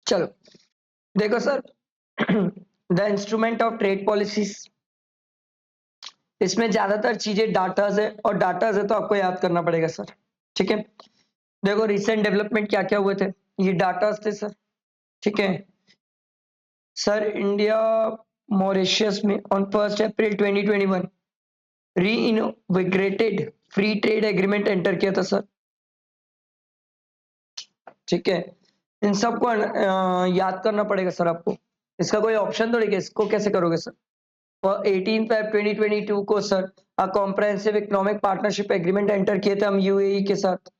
चलो देखो sir, the instrument of trade policies, इसमें ज्यादातर चीजें डाटाज है, और डाटाज है तो आपको याद करना पड़ेगा सर। ठीक है, देखो रिसेंट डेवलपमेंट क्या क्या हुए थे, ये डाटाज थे सर। ठीक है सर, इंडिया मॉरिशस में ऑन 1 अप्रैल 2021 री इनोविग्रेटेड फ्री ट्रेड एग्रीमेंट एंटर किया था सर। ठीक है, इन सबको याद करना पड़ेगा सर आपको, इसका कोई ऑप्शन थोड़ी है, इसको कैसे करोगे सर। और 18 Feb 2022 को sir comprehensive economic partnership agreement enter किए थे हम यूएई के साथ।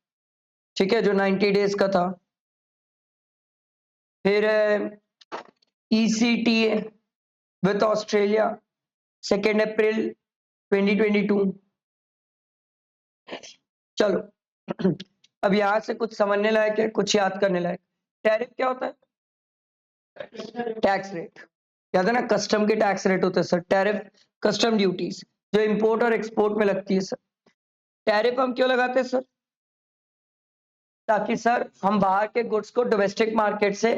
ठीक है, जो 90 डेज का था। फिर ECTA विथ ऑस्ट्रेलिया 2 अप्रैल 2022। चलो अब यहां से कुछ समझने लायक है, कुछ याद करने लायक। टैरिफ क्या होता है? टैक्स रेट, याद है ना, कस्टम के टैक्स रेट होते हैं सर। टैरिफ कस्टम ड्यूटीज जो इंपोर्ट और एक्सपोर्ट में लगती है सर। टैरिफ हम क्यों लगाते हैं सर? ताकि सर हम बाहर के गुड्स को डोमेस्टिक मार्केट से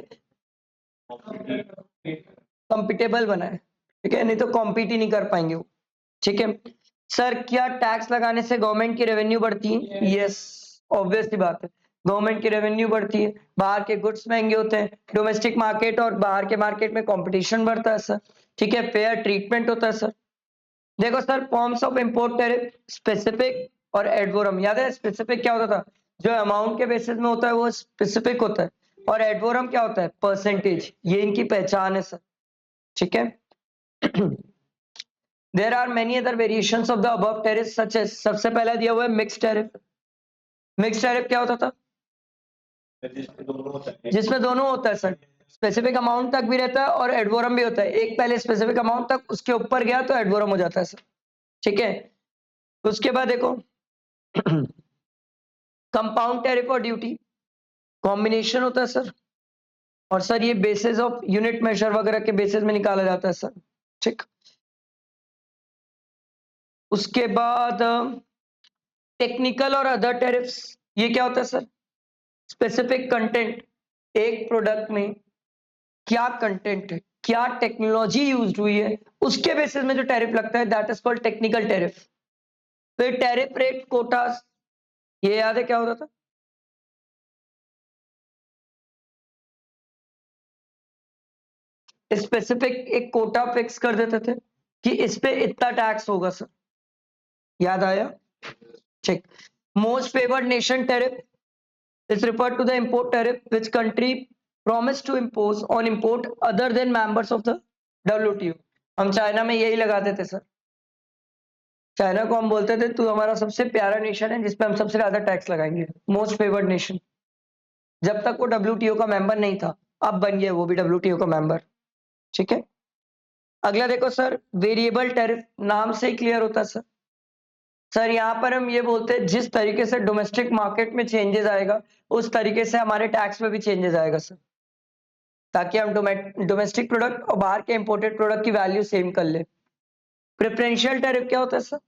कॉम्पिटेबल बनाए। ठीक है, नहीं तो कॉम्पीट ही नहीं कर पाएंगे वो। ठीक है सर, क्या टैक्स लगाने से गवर्नमेंट की रेवेन्यू बढ़ती है? यस, ऑब्वियस सी बात है, गवर्नमेंट की रेवेन्यू बढ़ती है, बाहर के गुड्स महंगे होते हैं, डोमेस्टिक मार्केट और बाहर के मार्केट में कंपटीशन बढ़ता है सर। ठीक है, फेयर ट्रीटमेंट होता है सर। देखो sir, forms of import tariff specific और एडवोरम, याद है स्पेसिफिक क्या होता था? जो अमाउंट के बेसिस में होता है वो स्पेसिफिक होता है, और एडवोरम क्या होता है? परसेंटेज, ये इनकी पहचान है सर। ठीक है there are many other variations of the above tariff such as, सबसे पहला दिया हुआ है मिक्स टैरिफ। मिक्स टैरिफ क्या होता था? जिसमें दोनों होता है सर, स्पेसिफिक अमाउंट तक भी रहता है और एडवोरम भी होता है। एक पहले स्पेसिफिक अमाउंट तक, उसके ऊपर गया तो एडवोरम हो जाता है सर। ठीक है, उसके बाद देखो कंपाउंड टैरिफ और ड्यूटी कॉम्बिनेशन होता है सर, और सर ये बेसिस ऑफ यूनिट मेजर वगैरह के बेसिस में निकाला जाता है सर। ठीक, उसके बाद टेक्निकल और अदर टैरिफ्स, ये क्या होता है सर? स्पेसिफिक कंटेंट, एक प्रोडक्ट में क्या कंटेंट है, क्या टेक्नोलॉजी यूज हुई है, उसके बेसिस में जो टैरिफ लगता है that is called technical tariff. फिर टैरिफ रेट कोटास, ये याद है क्या होता था? स्पेसिफिक एक कोटा फिक्स कर देते थे कि इस पे इतना टैक्स होगा सर, याद आया? ठीक, most favoured nation tariff is referred to the import tariff which country promised to impose on import other than members of the WTO। हम चाइना में यही लगाते थे सर, चाइना को हम बोलते थे तू हमारा सबसे प्यारा नेशन है जिसपे हम सबसे ज्यादा टैक्स लगाएंगे, मोस्ट फेवर्ड नेशन, जब तक वो WTO का मेंबर नहीं था। अब बन गया वो भी WTO का मेंबर। ठीक है, अगला देखो सर, वेरिएबल टैरिफ, नाम से ही क्लियर होता है सर। सर यहाँ पर हम ये बोलते हैं जिस तरीके से डोमेस्टिक मार्केट में चेंजेस आएगा उस तरीके से हमारे टैक्स में भी चेंजेस आएगा सर, ताकि हम डोमेस्टिक प्रोडक्ट और बाहर के इंपोर्टेड प्रोडक्ट की वैल्यू सेम कर ले। प्रेफरेंशियल टैरिफ क्या होता है सर?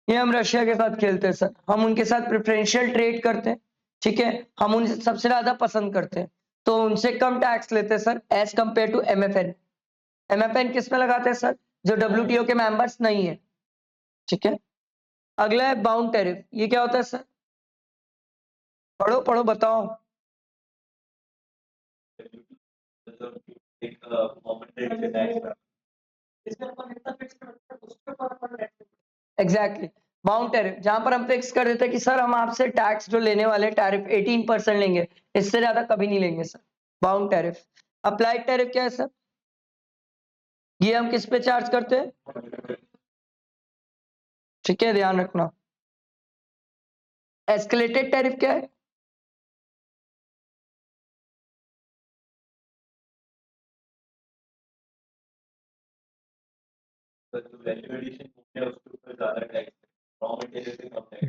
ये हम रशिया के साथ खेलते हैं सर, हम उनके साथ प्रेफरेंशियल ट्रेड करते हैं। ठीक है, हम उनसे सबसे ज्यादा पसंद करते हैं तो उनसे कम टैक्स लेते हैं sir as compare to MFN। MFN किस में लगाते हैं सर? जो WTO के मेंबर्स नहीं है। ठीक है, अगला है बाउंड टैरिफ, ये क्या होता है सर? पढ़ो पढ़ो बताओ। एग्जैक्टली, बाउंड टैरिफ, जहां पर हम फिक्स कर देते हैं कि सर हम आपसे टैक्स जो लेने वाले टैरिफ 18% लेंगे, इससे ज्यादा कभी नहीं लेंगे sir, bound tariff. Applied tariff क्या है सर? ये हम किस पे चार्ज करते हैं? ठीक है, ध्यान रखना। एस्केलेटेड टैरिफ क्या है?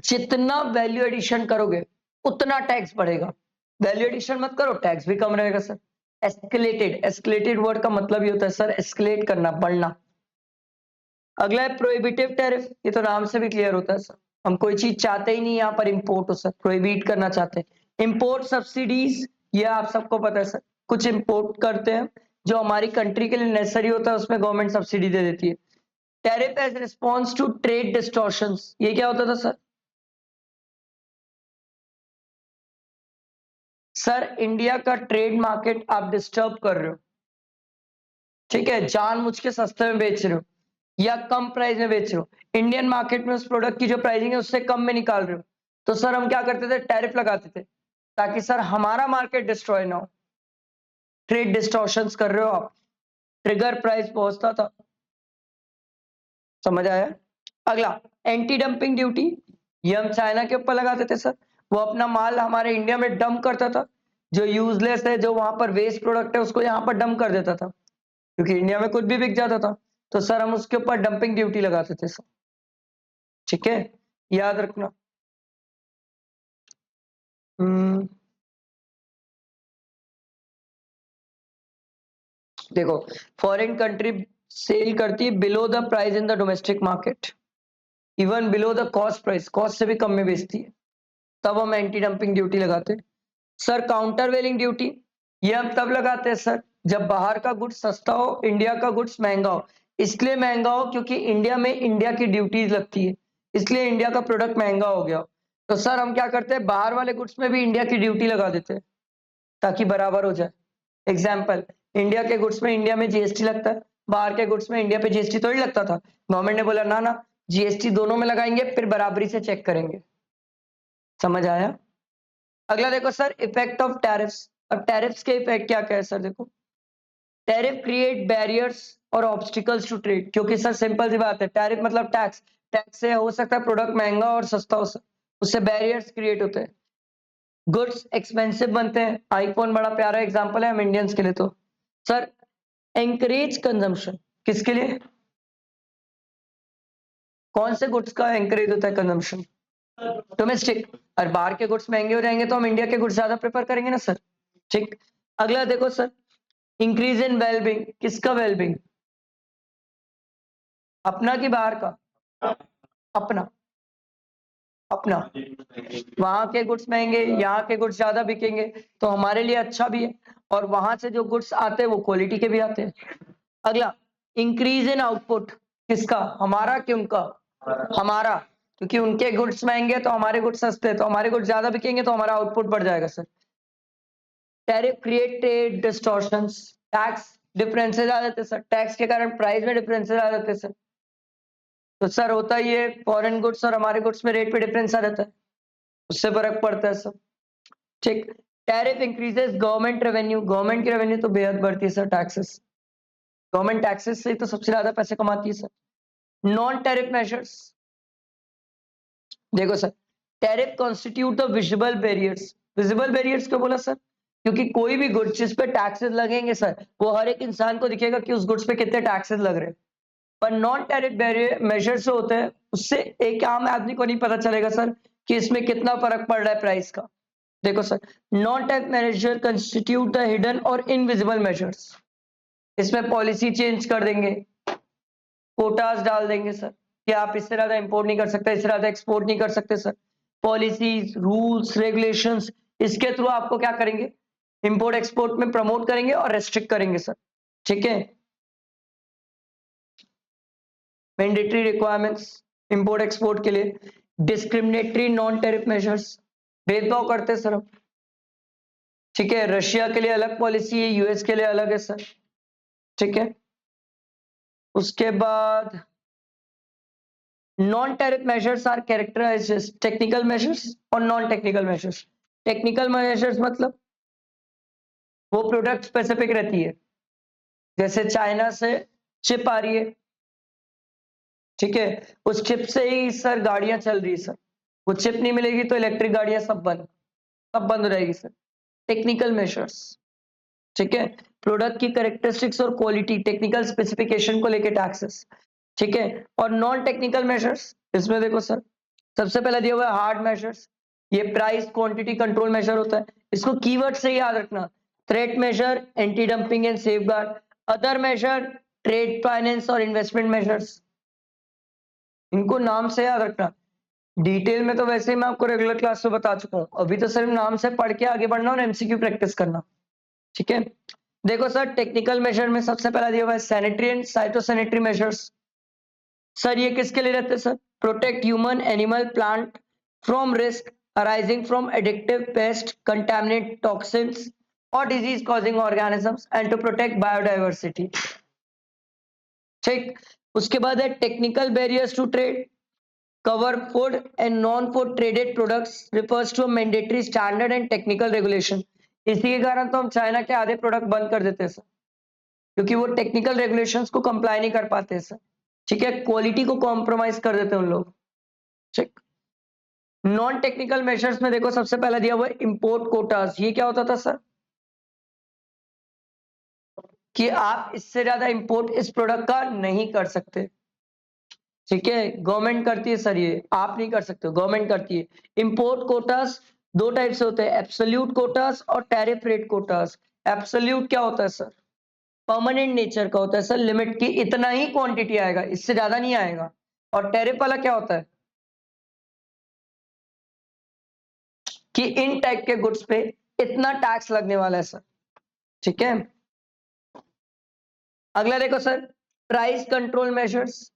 जितना वैल्यू एडिशन करोगे उतना टैक्स बढ़ेगा, वैल्यू एडिशन मत करो टैक्स भी कम रहेगा सर। एस्केलेटेड, एस्केलेटेड वर्ड का मतलब ये होता है सर एस्केलेट करना, बढ़ना। अगला है प्रोहिबिटिव टैरिफ, ये तो नाम से भी क्लियर होता है सर, हम कोई चीज चाहते ही नहीं यहाँ पर इंपोर्ट हो सर, प्रोहिबिट करना चाहते हैं। इंपोर्ट सब्सिडीज, ये आप सबको पता है सर, कुछ इंपोर्ट करते हैं जो हमारी कंट्री के लिए नेसेसरी होता है, उसमें गवर्नमेंट सब्सिडी दे देती है। Tariff as response to trade distortions, ये क्या होता था सर? सर इंडिया का ट्रेड मार्केट आप डिस्टर्ब कर रहे हो, ठीक है, जानबूझ के सस्ते में बेच रहे हो या कम प्राइस में बेच रहे हो, इंडियन मार्केट में उस प्रोडक्ट की जो प्राइसिंग है उससे कम में निकाल रहे हो, तो सर हम क्या करते थे? टैरिफ लगाते थे, ताकि सर हमारा मार्केट डिस्ट्रॉय ना हो। ट्रेड डिस्टॉर्शंस कर रहे हो आप, ट्रिगर प्राइस पहुंचता था। समझ आया? अगला, एंटी डंपिंग ड्यूटी, ये हम चाइना के ऊपर लगाते थे सर। वो अपना माल हमारे इंडिया में डंप करता था, जो यूजलेस है, जो वहां पर वेस्ट प्रोडक्ट है, उसको यहाँ पर डंप कर देता था, क्योंकि इंडिया में कुछ भी बिक जाता था, तो सर हम उसके ऊपर डंपिंग ड्यूटी लगाते थे सर। ठीक है, याद रखना। देखो, फॉरेन कंट्री सेल करती है below the price in the domestic market, even below the cost price, cost से भी कम में बेचती है, तब हम एंटी डंपिंग ड्यूटी लगाते हैं सर। काउंटर वेलिंग ड्यूटी, ये हम तब लगाते हैं सर जब बाहर का गुड्स सस्ता हो, इंडिया का गुड्स महंगा हो। इसलिए महंगा हो क्योंकि इंडिया में इंडिया की ड्यूटीज लगती है, इसलिए इंडिया का प्रोडक्ट महंगा हो गया। तो सर हम क्या करते हैं? बाहर वाले गुड्स में भी इंडिया की ड्यूटी लगा देते हैं, ताकि बराबर हो जाए। एग्जाम्पल, इंडिया के गुड्स में इंडिया में जीएसटी लगता है, बाहर के गुड्स में इंडिया पे जीएसटी थोड़ी लगता था। गवर्नमेंट ने बोला ना ना, जीएसटी दोनों में लगाएंगे, फिर बराबरी से चेक करेंगे। समझ आया? अगला देखो सर, इफेक्ट ऑफ टैरिफ्स। अब टैरिफ्स के इफेक्ट क्या क्या है सर? देखो, टैरिफ क्रिएट बैरियर्स और ऑब्स्टिकल्स टू ट्रेड, क्योंकि सर सिंपल सी बात है, टैरिफ मतलब टैक्स, टैक्स से हो सकता है प्रोडक्ट महंगा और सस्ता हो सकता, उससे बैरियर्स क्रिएट होते हैं, गुड्स एक्सपेंसिव बनते हैं। आईफोन बड़ा प्यारा एग्जांपल है हम इंडियंस के लिए। तो सर एंकरेज कंजम्पशन, किसके लिए? कौन से गुड्स का एंकरेज होता है कंजम्पशन? डोमेस्टिक। और बाहर के गुड्स महंगे हो जाएंगे तो हम इंडिया के गुड्स ज्यादा प्रेफर करेंगे ना सर। ठीक, अगला देखो सर, इंक्रीज इन वेलबींग, किसका वेलबींग? अपना कि बाहर का? अपना, अपना। वहां के गुड्स महंगे, यहाँ के गुड्स ज्यादा बिकेंगे, तो हमारे लिए अच्छा भी है, और वहां से जो गुड्स आते हैं वो क्वालिटी के भी आते हैं। अगला, इंक्रीज इन आउटपुट, किसका? हमारा कि उनका? हमारा, क्योंकि उनके गुड्स महंगे तो हमारे गुड्स सस्ते, तो हमारे गुड्स ज्यादा बिकेंगे तो हमारा आउटपुट बढ़ जाएगा sir. Tariff create trade distortions, tax differences आ जाते हैं सर, टैक्स के कारण प्राइस में डिफरेंसेस आ जाते हैं सर। तो सर होता ही है, फॉरेन गुड्स और हमारे गुड्स में रेट पे डिफरेंस आ जाता है, उससे फर्क पड़ता है सर। ठीक, tariff increases government revenue, government की रेवेन्यू तो बेहद बढ़ती है सर, टैक्सेस, गवर्नमेंट टैक्सेस से ही तो सबसे ज्यादा पैसे कमाती है सर। नॉन टैरिफ मेजर्स, देखो sir, tariff constitute the visible barriers, visible barriers क्यों बोला सर? क्योंकि कोई भी गुड्स जिस पे टैक्सेस लगेंगे सर, वो हर एक इंसान को दिखेगा कि उस गुड्स पे कितने टैक्सेस लग रहे हैं। पर नॉन टैरिफ बैरियर मेजर्स जो होते हैं, उससे एक आम आदमी को नहीं पता चलेगा सर कि इसमें कितना फर्क पड़ रहा है प्राइस का। देखो sir, non tariff measure constitute the hidden और इनविजिबल मेजर्स, इसमें पॉलिसी चेंज कर देंगे, कोटास डाल देंगे सर कि आप इससे ज्यादा इंपोर्ट नहीं कर सकते, इससे ज्यादा एक्सपोर्ट नहीं कर सकते सर। पॉलिसीज, रूल्स, रेगुलेशंस, इसके थ्रू आपको क्या करेंगे? इंपोर्ट एक्सपोर्ट में प्रमोट करेंगे और रेस्ट्रिक्ट करेंगे सर। ठीक है, मैंडेटरी रिक्वायरमेंट्स इंपोर्ट एक्सपोर्ट के लिए, डिस्क्रिमिनेटरी नॉन टैरिफ मेजर्स, भेदभाव करते हैं सर हम। ठीक है, रशिया के लिए अलग पॉलिसी है, यूएस के लिए अलग है सर। ठीक है, उसके बाद non tariff measures are characterized as technical measures और non technical measures. Technical measures मतलब वो प्रोडक्ट स्पेसिफिक रहती है, जैसे चाइना से चिप आ रही है, ठीक है, उस चिप से ही सर गाड़ियां चल रही है सर, वो चिप नहीं मिलेगी तो इलेक्ट्रिक गाड़ियां सब बंद हो जाएगी सर। टेक्निकल मेजर्स, ठीक है, प्रोडक्ट की कैरेक्टरिस्टिक्स और क्वालिटी, टेक्निकल स्पेसिफिकेशन को लेके टैक्सेस। ठीक है, और नॉन टेक्निकल मेजर्स, इसमें देखो सर, सबसे पहले दिया हुआ है हार्ड मेजर्स, ये प्राइस क्वांटिटी कंट्रोल मेजर होता है, इसको कीवर्ड से याद रखना, threat measure, anti dumping and safeguard, other measure, trade finance और इन्वेस्टमेंट मेजर्स, इनको नाम से याद रखना। डिटेल में तो वैसे ही मैं आपको रेगुलर क्लास में बता चुका हूं, अभी तो सिर्फ नाम से पढ़ के आगे बढ़ना और एमसीक्यू प्रैक्टिस करना। ठीक है, देखो सर, टेक्निकल मेजर में सबसे पहला दिया हुआ है sanitary and phytosanitary measures. Sir ये किसके लिए रहते हैं sir? Protect human, animal, plant from risk arising from एडिक्टिव, पेस्ट, कंटामिनेट, टॉक्सिन्स और disease causing organisms and to protect biodiversity. ठीक, उसके बाद है technical barriers to trade, cover food and non-food traded products, refers to a mandatory standard and technical regulation। इसी के कारण तो हम चाइना के आधे प्रोडक्ट बंद कर देते हैं सर, क्योंकि वो टेक्निकल रेगुलेशंस को कंप्लाई नहीं कर पाते हैं सर। ठीक है, क्वालिटी को कॉम्प्रोमाइज कर देते हैं उन लोग। ठीक, नॉन टेक्निकल मेजर्स में देखो सबसे पहला दिया हुआ है इंपोर्ट कोटास। ये क्या होता था सर? कि आप इससे ज्यादा इंपोर्ट इस प्रोडक्ट का नहीं कर सकते। ठीक है, गवर्नमेंट करती है सर, ये आप नहीं कर सकते, गवर्नमेंट करती है। इंपोर्ट कोटास दो टाइप से होते हैं, एब्सोल्यूट कोटास और टैरिफ रेट कोटास। एब्सोल्यूट क्या होता है सर? परमानेंट नेचर का होता है सर, लिमिट की इतना ही क्वांटिटी आएगा, इससे ज्यादा नहीं आएगा। और टैरिफ वाला क्या होता है? कि इन टाइप के गुड्स पे इतना टैक्स लगने वाला है सर। ठीक है, अगला देखो सर, प्राइस कंट्रोल मेजर्स।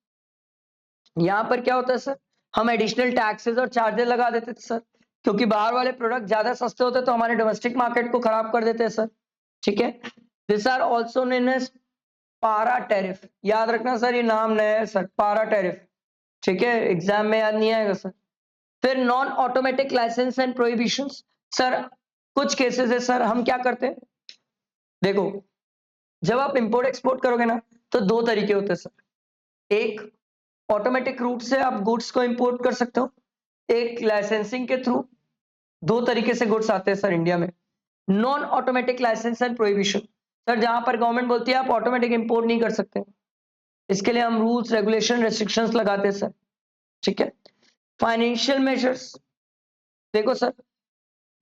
यहां पर क्या होता है सर? हम एडिशनल टैक्सेस और चार्जेस लगा देते थे सर, क्योंकि बाहर वाले प्रोडक्ट ज्यादा सस्ते होते तो हमारे डोमेस्टिक मार्केट को खराब कर देते हैं सर। ठीक है, this are also known as para tariff. याद रखना सर, ये नाम नया है सर, पारा टैरिफ। ठीक है, एग्जाम में याद नहीं आएगा सर। फिर non automatic licence and prohibition. Sir कुछ केसेस है सर, हम क्या करते हैं, देखो जब आप इंपोर्ट एक्सपोर्ट करोगे ना तो दो तरीके होते हैं सर। एक, ऑटोमेटिक रूट से आप गुड्स को इंपोर्ट कर सकते हो, एक लाइसेंसिंग के थ्रू। दो तरीके से गुड्स आते हैं सर इंडिया में। Non automatic licence and prohibition, sir जहां पर गवर्नमेंट बोलती है आप ऑटोमेटिक इंपोर्ट नहीं कर सकते, इसके लिए हम रूल्स, रेगुलेशन, रेस्ट्रिक्शंस लगाते हैं सर। ठीक है, फाइनेंशियल मेजर्स देखो सर,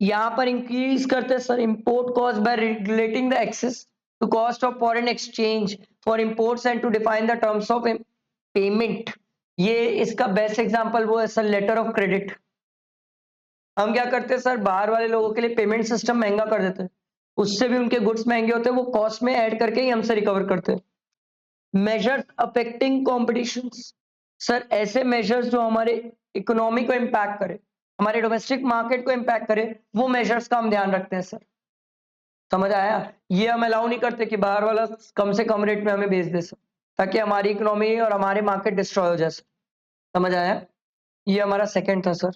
यहां पर इंक्रीज करते हैं sir import cost by regulating the access to cost of foreign exchange for imports and to define the terms of payment. ये इसका बेस्ट एग्जांपल वो है सर, लेटर ऑफ क्रेडिट। हम क्या करते हैं सर, बाहर वाले लोगों के लिए पेमेंट सिस्टम महंगा कर देते हैं, उससे भी उनके गुड्स महंगे होते हैं, वो कॉस्ट में ऐड करके ही हमसे रिकवर करते हैं। मेजर्स अफेक्टिंग कॉम्पिटिशन, सर ऐसे मेजर्स जो हमारे इकोनॉमी को इम्पैक्ट करे, हमारे डोमेस्टिक मार्केट को इम्पैक्ट करे, वो मेजर्स का हम ध्यान रखते हैं सर। समझ आया? ये हम अलाउ नहीं करते कि बाहर वाला कम से कम रेट में हमें बेच दे सर, ताकि हमारी इकोनॉमी और हमारे मार्केट डिस्ट्रॉय हो जाए सर। समझ आया? ये हमारा सेकंड था सर।